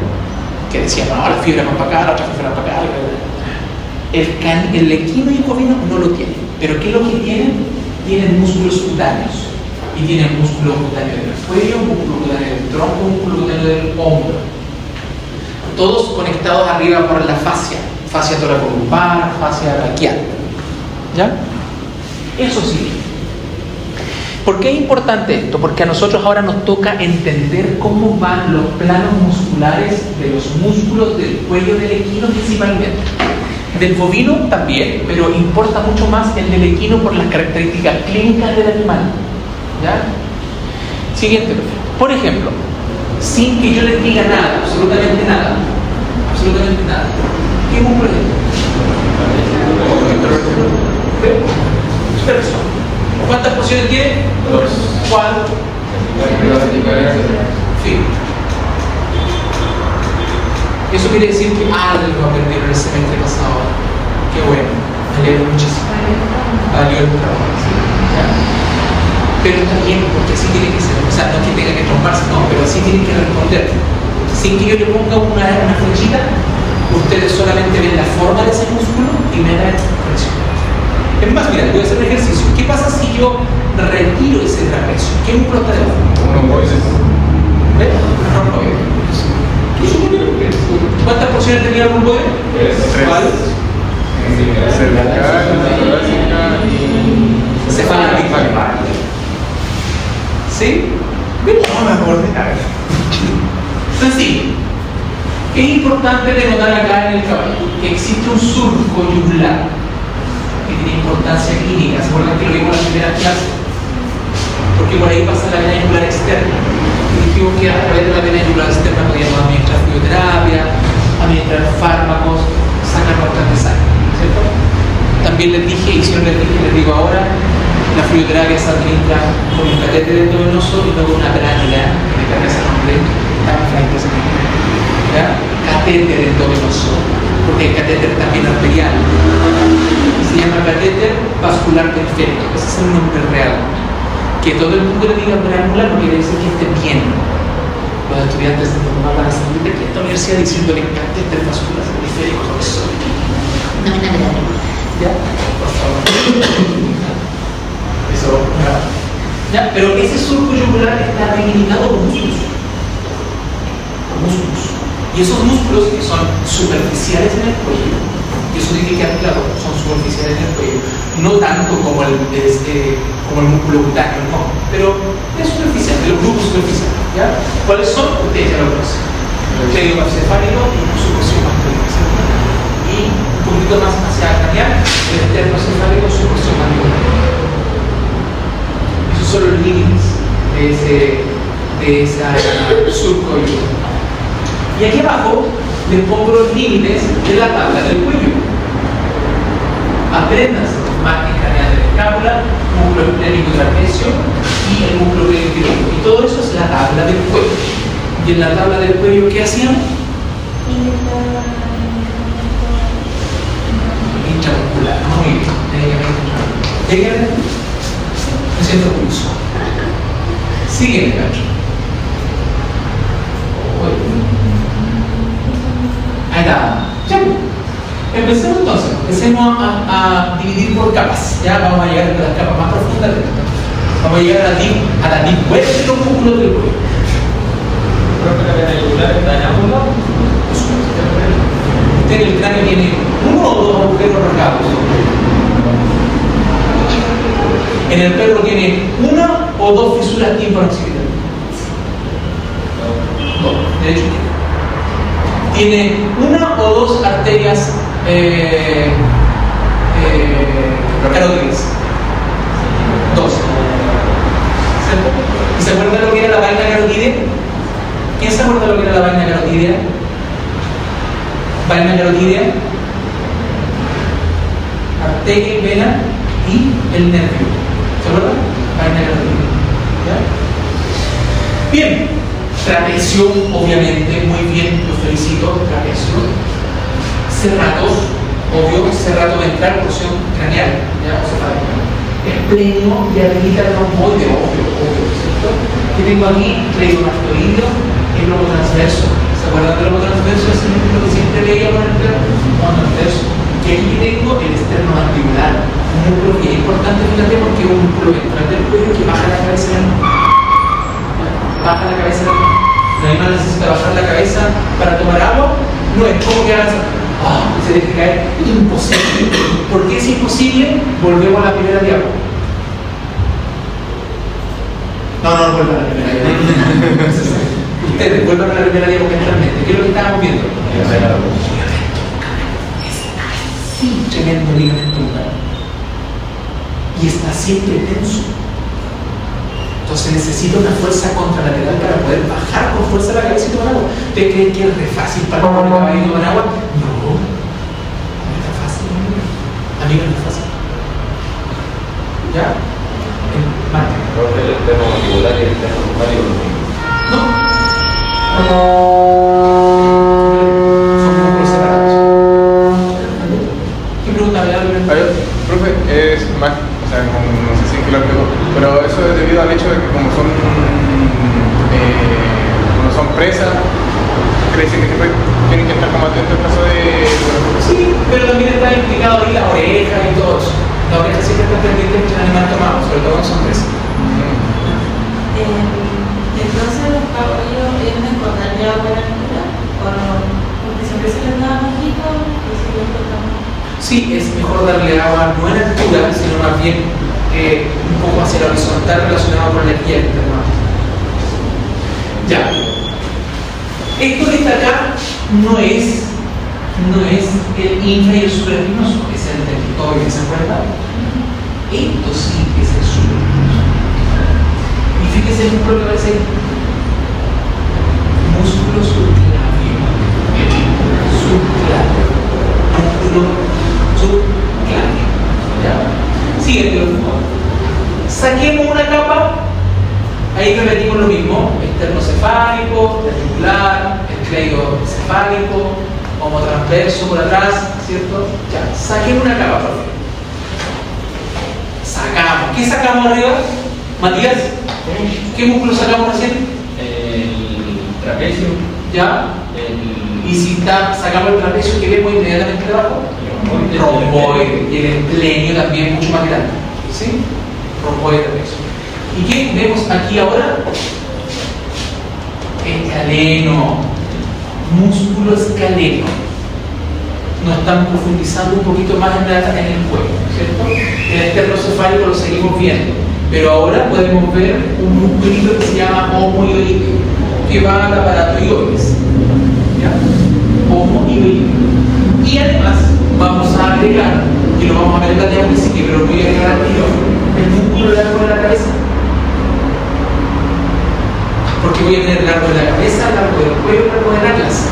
que decía, no, la fibra va para acá, la otra fibra va para acá. El equino y el bovino no lo tienen. ¿Pero qué es lo que tienen? Tienen músculos cutáneos. Y tienen músculo cutáneo del cuello, músculo cutáneo del tronco, músculo cutáneo del hombro. Todos conectados arriba por la fascia toracolumbar, fascia braquial. ¿Ya? Eso sí. ¿Por qué es importante esto? Porque a nosotros ahora nos toca entender cómo van los planos musculares de los músculos del cuello del equino principalmente. Del bovino también, pero importa mucho más el del equino por las características clínicas del animal. ¿Ya? Siguiente. Por ejemplo, sin que yo les diga nada, absolutamente nada, ¿qué músculo es esto? ¿Cuántas porciones tiene? 2. ¿Cuál? Sí. Eso quiere decir que algo aprendieron el semestre pasado. Qué bueno, me alegro muchísimo. Valió el trabajo. ¿Ya? Pero está bien, porque así tiene que ser. O sea, no es que tenga que tromparse, no, pero así tienen que responder. Sin que yo le ponga una flechita, ustedes solamente ven la forma de ese músculo y me dan flexión. Es más, mira, voy a hacer un ejercicio. ¿Qué pasa si yo retiro ese trapecio? ¿Qué músculo está debajo? ¿Ves? ¿Cuántas porciones tenía el rumboide? 3. ¿Cuál? Cervical, Cefálica. ¿Sí? No me acordé. Sencillo. ¿Qué es importante de notar acá en el caballo? Que existe un surco yugular que tiene importancia clínica. ¿Se acuerdan que lo vimos en la primera clase? Porque por ahí pasa la vena yugular externa. Y dijimos que a través de la vena yugular externa podíamos administrar fibroterapia, administrar fármacos, sacar bastante sangre, ¿cierto? También les dije, y si no les dije, les digo ahora, la fibroterapia se administra con un catéter endovenoso y luego una gránula de cabeza completa. ¿Ya? Catéter endovenoso, porque el catéter también arterial. Se llama catéter vascular periférico, ese es el nombre real. Que todo el mundo le diga granular no quiere decir que esté bien. Los estudiantes de van a salir de esta universidad diciéndole catéter vascular periférico, eso. No, ¿Ya? Por favor. Eso, ¿ya? Pero ese surco yugular está delimitado por músculos. Y esos músculos que son superficiales en el cuello, y eso tiene que quedar claro, son superficiales en el cuello, no tanto como el músculo cutáneo, no, pero es superficial, de los grupos superficiales, ¿ya? ¿Cuáles son? Ustedes ya lo conocen. El cleidomaxilofánico y su porción masculina, y un poquito más hacia el craneal, el esternocefálico y su porción mandibular. Esos son los límites de ese surco yugular. Y aquí abajo les pongo los límites de la tabla del cuello. Aprendas margen craneal de la escápula, músculo esplénico trapecio y el músculo glenoideo. Y todo eso es la tabla del cuello. Y en la tabla del cuello, ¿qué hacían? Intramuscular. Muy bien. Me siento pulso. Siguiente, Nacho. Ahí está. Ya. Empecemos entonces. Empecemos a dividir por capas. Ya vamos a llegar a las capas más profundas de esto. Vamos a llegar a la deep web de los músculos del cuello. Creo que la vena yugular está en ambos lados. Usted en el cráneo tiene uno o dos agujeros rasgados. En el perro tiene una o dos fisuras tímpano-occipitales. Dos, derecho y izquierdo. Tiene una o dos arterias carótidas. Dos. ¿Cierto? ¿Y se acuerda lo que era la vaina carotídea? ¿Quién se acuerda lo que era la vaina carotídea? Vaina carotídea, arteria y vena y el nervio. ¿Se acuerdan? Vaina carotídea. ¿Ya? Bien. Trapecio, obviamente, muy bien, lo felicito. Trapecio. Cerratos, obvio, cerrato ventral, porción craneal. ¿Ya? Esplenio y arribita el romboide, obvio, ¿cierto? Que tengo aquí cleidomastoideo, el lobo transverso. ¿Se acuerdan del lobo transverso? Es el músculo que siempre veía con el perro, lobo transverso. Y aquí tengo el esternomandibular, un músculo que es importante, fíjate, porque es un músculo ventral del cuello que baja la cabeza del animal. Baja la cabeza del animal. El animal necesita bajar la cabeza para tomar agua, no es como que hagas se deje caer. Imposible. ¿Por qué es imposible? Volvemos a la primera diapositiva. No vuelvan a la primera diapositiva. Ustedes vuelvan a la primera diapositiva mentalmente. ¿Qué es lo que estábamos viendo? Está así tremendo ligamento lumbar. Y está siempre tenso. Entonces necesita una fuerza contralateral para poder bajar con fuerza la cabeza y tomar agua. ¿Usted cree que es re fácil para el caballo tomar agua? No es tan fácil. A mí no es fácil. ¿Ya? Marte. Creo que el esternomandibular y el esternomumbar y lo mismo. No. Son músculos separados. ¿Qué pregunta me da? Profe, es más, o sea, no sé si es que lo explico, pero eso es debido al hecho de que como son presas, quiere decir que siempre tienen que estar como atentos en caso de... Sí, pero también está implicado ahí la oreja y todo eso. La oreja siempre está pendiente de que el animal tomado, sobre todo en son presas. Entonces los caballos deben encontrarle agua en la altura o no, porque siempre se les da mojito y se les cortamos. Sí, es mejor darle agua no en altura, sino más bien un poco hacia la horizontal relacionado con la energía interna. Ya. Esto que está acá no es el infra y el supraespinoso, es el territorio, ¿se acuerdan? Esto sí es el supraespinoso. Y fíjese el músculo que aparece ahí. Músculo subclavio. Subclavio. Músculo subclavio. ¿Ya? Siguiente. Saquemos una capa. Ahí repetimos lo mismo. Esternocefálico, reticular, escleidocefálico, homotransverso por atrás, ¿cierto? Ya. Saquemos una capa, por favor. Sacamos. ¿Qué sacamos arriba? Matías, ¿qué músculo sacamos recién? El trapecio. ¿Ya? Y si sacamos el trapecio, ¿qué vemos inmediatamente debajo? El romboide. Y el esplenio también mucho más grande. ¿Sí? Romboide trapecio. ¿Y qué vemos aquí ahora? Escaleno. Músculo escaleno. Nos están profundizando un poquito más en el cuello, ¿cierto? El esternocefálico lo seguimos viendo, pero ahora podemos ver un musculito que se llama homoioideo, que va al aparato ioides. ¿Ya? Homoioideo. Y además vamos a agregar, y lo vamos a ver en la diapositiva, pero lo voy a agregar al tiro, el músculo largo de la cabeza. Porque voy a tener largo de la cabeza, largo del cuello, largo del atlas.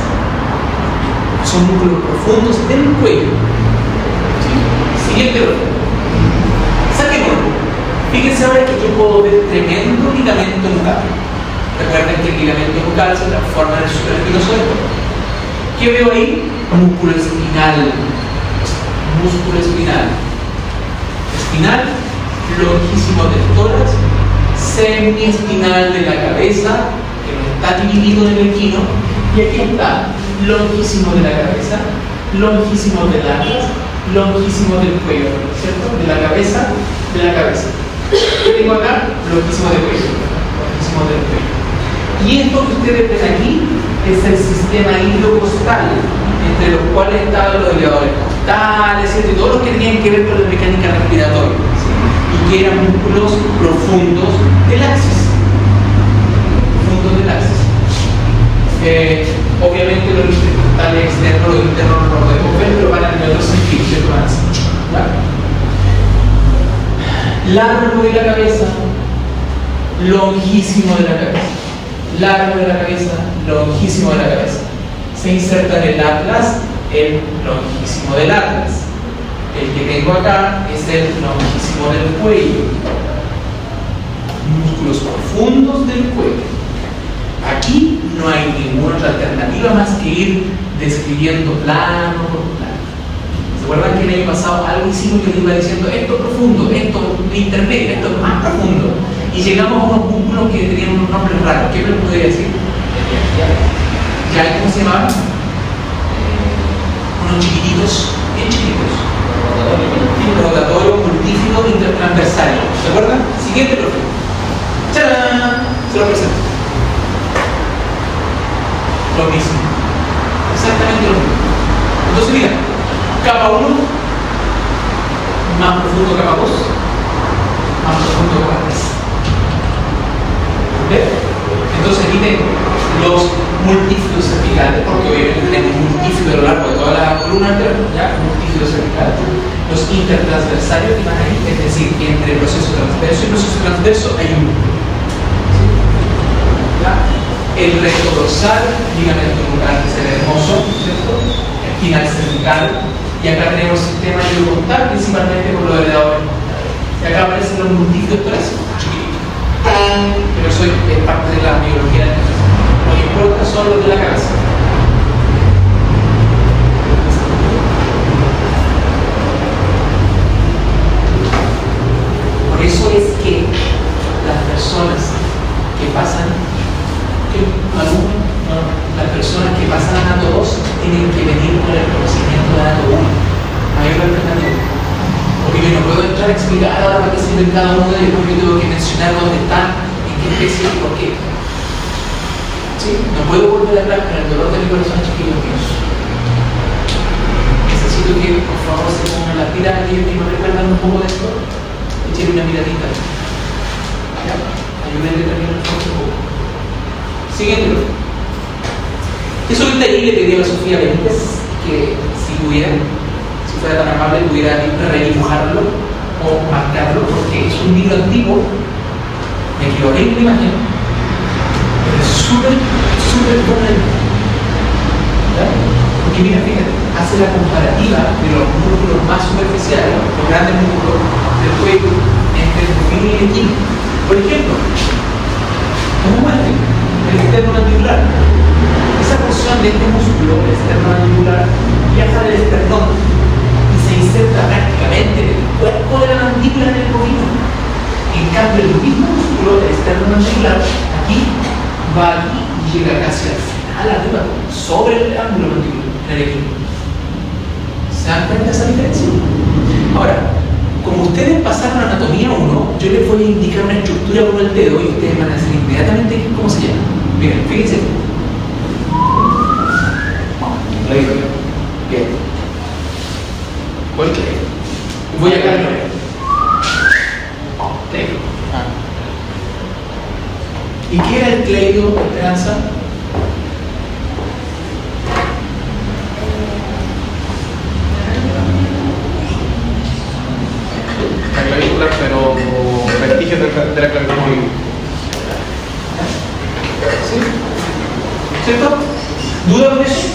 Son músculos profundos del cuello. ¿Sí? Siguiente orden. Saquémoslo. Fíjense ahora que yo puedo ver tremendo ligamento nucal. Recuerden que el ligamento nucal se transforma en el supraespinoso del cuerpo. ¿Qué veo ahí? Músculo espinal. Músculo espinal. Espinal, longisimos del tórax, semiespinal de la cabeza, que no está dividido en el equino, y aquí está longísimo de la cabeza, longísimo del atlas, longísimo del cuello, ¿cierto? De la cabeza, ¿Qué tengo acá? Longísimo del cuello, longísimo del cuello. Y esto que ustedes ven aquí es el sistema iliocostal, entre los cuales estaban los elevadores costales, ¿cierto? Y todos los que tenían que ver con la mecánica respiratoria, ¿sí? Y que eran músculos profundos del axis. Obviamente los intercostales externos, los internos no los podemos ver, pero van en otro sentido, ¿cierto? Van así, largo de la cabeza, longísimo de la cabeza. Largo de la cabeza, longísimo de la cabeza. Se inserta en el atlas el longísimo del atlas. El que tengo acá es el longísimo del cuello. Músculos profundos del cuello. Aquí no hay ninguna otra alternativa más que ir describiendo plano por plano. ¿Se acuerdan que el año pasado algo hicimos que les iba diciendo esto profundo, esto intermedio, esto más profundo? Y llegamos a unos músculos que tenían unos nombres raros. ¿Qué me lo podría decir? ¿Ya cómo se llamaban? Unos chiquititos, bien chiquitos. Rotatorio, multífido, intertransversario. ¿Se acuerdan? Siguiente profe. ¡Charán! Se lo presento. Lo mismo. Exactamente lo mismo. Entonces, mira, capa 1, más profundo capa 2, más profundo capa 3. ¿Ves? Entonces aquí tengo los multífidos cervicales, porque obviamente tengo un multífido a lo largo de toda la columna interna, ¿ya? Multífidos cervicales. Los intertransversarios que van ahí, es decir, entre el proceso transverso y el proceso transverso hay un músculo. ¿Ya? El recto dorsal, ligamento nucal, que se ve hermoso, ¿cierto? Espinal cervical, y acá tenemos el sistema iliocostal, principalmente por los elevadores. Y acá aparecen los multífidos torácicos, chiquititos. Pero eso es parte de la biología del corazón. Lo que importa son los de la cabeza. Por eso es que las personas que pasan las personas que pasan a Nato 2 tienen que venir con el conocimiento de Nato 1. No hay otra alternativa. Porque yo no puedo entrar a explicar ahora para qué sirven cada uno de ellos, porque yo tengo que mencionar dónde están, en qué especie y por qué. ¿Sí? No puedo volver atrás con el dolor de mi corazón, chiquillos míos. Necesito que por favor se pongan las pirámides y me recuerdan un poco de esto. Echen una miradita. ¿Ya? Ayúdenme también un poco. Siguiente. Eso ahorita ahí le pedí a la Sofía Benítez que si pudiera, si fuera tan amable, pudiera redibujarlo o marcarlo, porque es un libro antiguo, me equivoqué en la imagen, pero es súper buena. Porque mira, fíjate, hace la comparativa de los músculos más superficiales, los grandes músculos del cuello, entre el bufín y el equino. Por ejemplo, ¿cómo muestre? El esternomandibular. Esa porción de este músculo, el esternomandibular, viaja del esternón y se inserta prácticamente en el cuerpo de la mandíbula en el bovino. En cambio, el mismo músculo, el esternomandibular, aquí va aquí y llega casi al final, arriba, sobre el ángulo mandibular, en el equino. ¿Se dan cuenta de esa diferencia? Ahora, como ustedes pasaron anatomía 1, yo les voy a indicar una estructura con el dedo y ustedes van a decir inmediatamente cómo se llama. Miren, fíjense. Bien. ¿Cuál cleido? Voy a cambiar. Cleido. ¿Y qué era el cleido, Esperanza? La clavícula, pero vestigios de la clavícula. ¿Sí? ¿Cierto? ¿Duda con eso?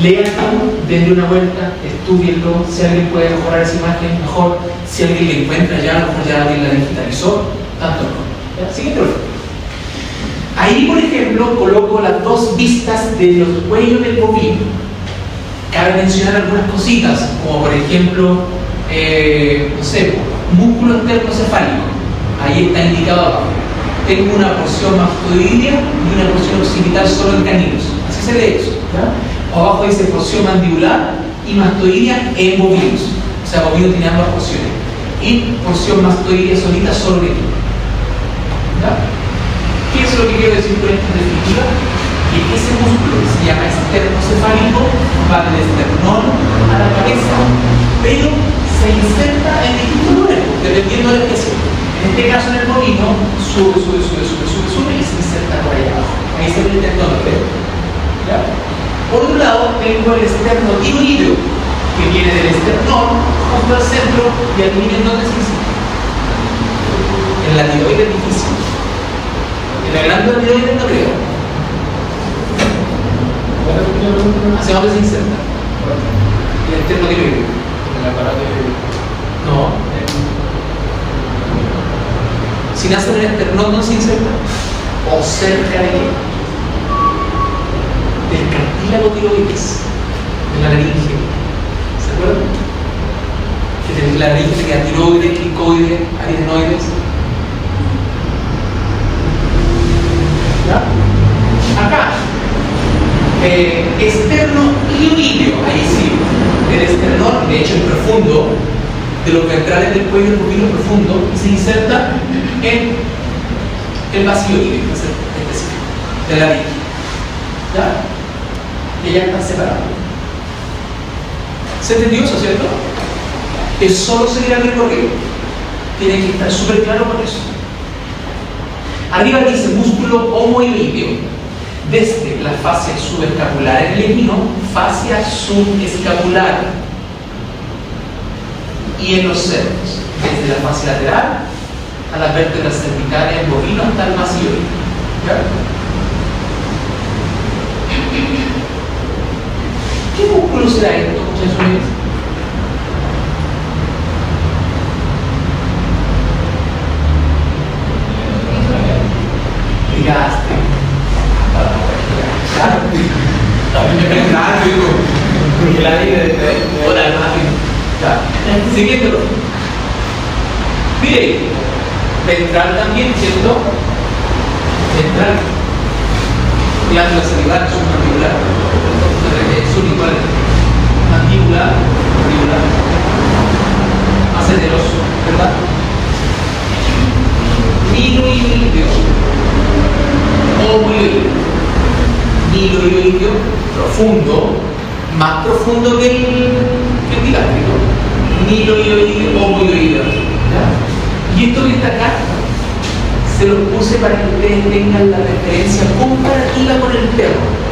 Léanlo, denle una vuelta, estudienlo. Si alguien puede mejorar esa imagen, mejor. Si alguien la encuentra ya, a lo mejor ya alguien la digitalizó, tanto no. Siguiente. Ahí, por ejemplo, coloco las dos vistas de los cuellos del bovino. Cabe mencionar algunas cositas, como por ejemplo, no sé, músculo esternocefálico. Ahí está indicado abajo. Tengo una porción mastoidea y una porción occipital solo en caninos. Así se lee eso. ¿Ya? Abajo dice porción mandibular y mastoidea en bovinos. O sea, bovino tiene ambas porciones. Y porción mastoidea solita solo en equino. ¿Ya? ¿Qué es lo que quiero decir con esta definitiva? Que ese músculo que se llama esternocefálico va del esternón a la cabeza, pero se inserta en distintos lugares, dependiendo de la especie. En este caso, en el bovino, sube y se inserta por allá abajo. Ahí se ve el tendón, ¿ves? ¿Ya? Por otro lado, tengo el esternotiroideo, que viene del esternón junto al centro y adivinen dónde se inserta. En la tiroides difícil. En la glándula tiroides no creo. ¿Hacia dónde se inserta? El esternotiroideo. En el aparato de... No. Si nace en el esternón, ¿no se inserta? O cerca de él. Del cartílago tiroides, de la laringe. ¿Se acuerdan? Que de la laringe queda tiroides, cricoides, aritenoides. ¿Ya? Acá, externo ioideo, ahí sí, el esternón, de hecho es profundo, de los ventrales del cuello del bovino profundo, y se inserta en el vacío ioideo, de la laringe. ¿Ya? Que ya están separados. ¿Se entendió eso, cierto? Es solo seguir el recorrido. Tiene que estar súper claro con eso. Arriba dice músculo homoioideo. Desde la fascia subescapular en el equino, fascia subescapular. Y en los cerdos, desde la fascia lateral a las vértebras cervicales en bovino hasta el vacío. ¿Ya? ¿Qué músculo será esto, muchachos? Brigaste. Claro, digo. Porque la vida de... Hola, rápido. Siguiéndolo. Mire, ventral también, ¿cierto? Ventral. Glándula salivar, submandibular. Igual, mandíbula, aceroso, ¿verdad? Niloioideo, homoioideo. Niloioideo, profundo, más profundo que el digástrico. Niloioideo, homoioideo. Y esto que está acá, se lo puse para que ustedes tengan la referencia comparativa con el perro.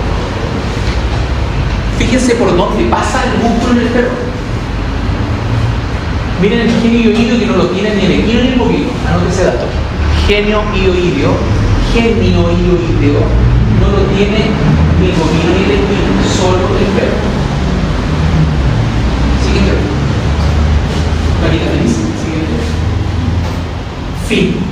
Fíjense por dónde pasa el músculo en el perro. Miren el genio ioideo que no lo tiene ni el equino ni el bovino. Anoten ese dato. Genio ioideo no lo tiene ni el bovino ni el equino, solo el perro. Siguiente. Marita feliz. Siguiente. Fin.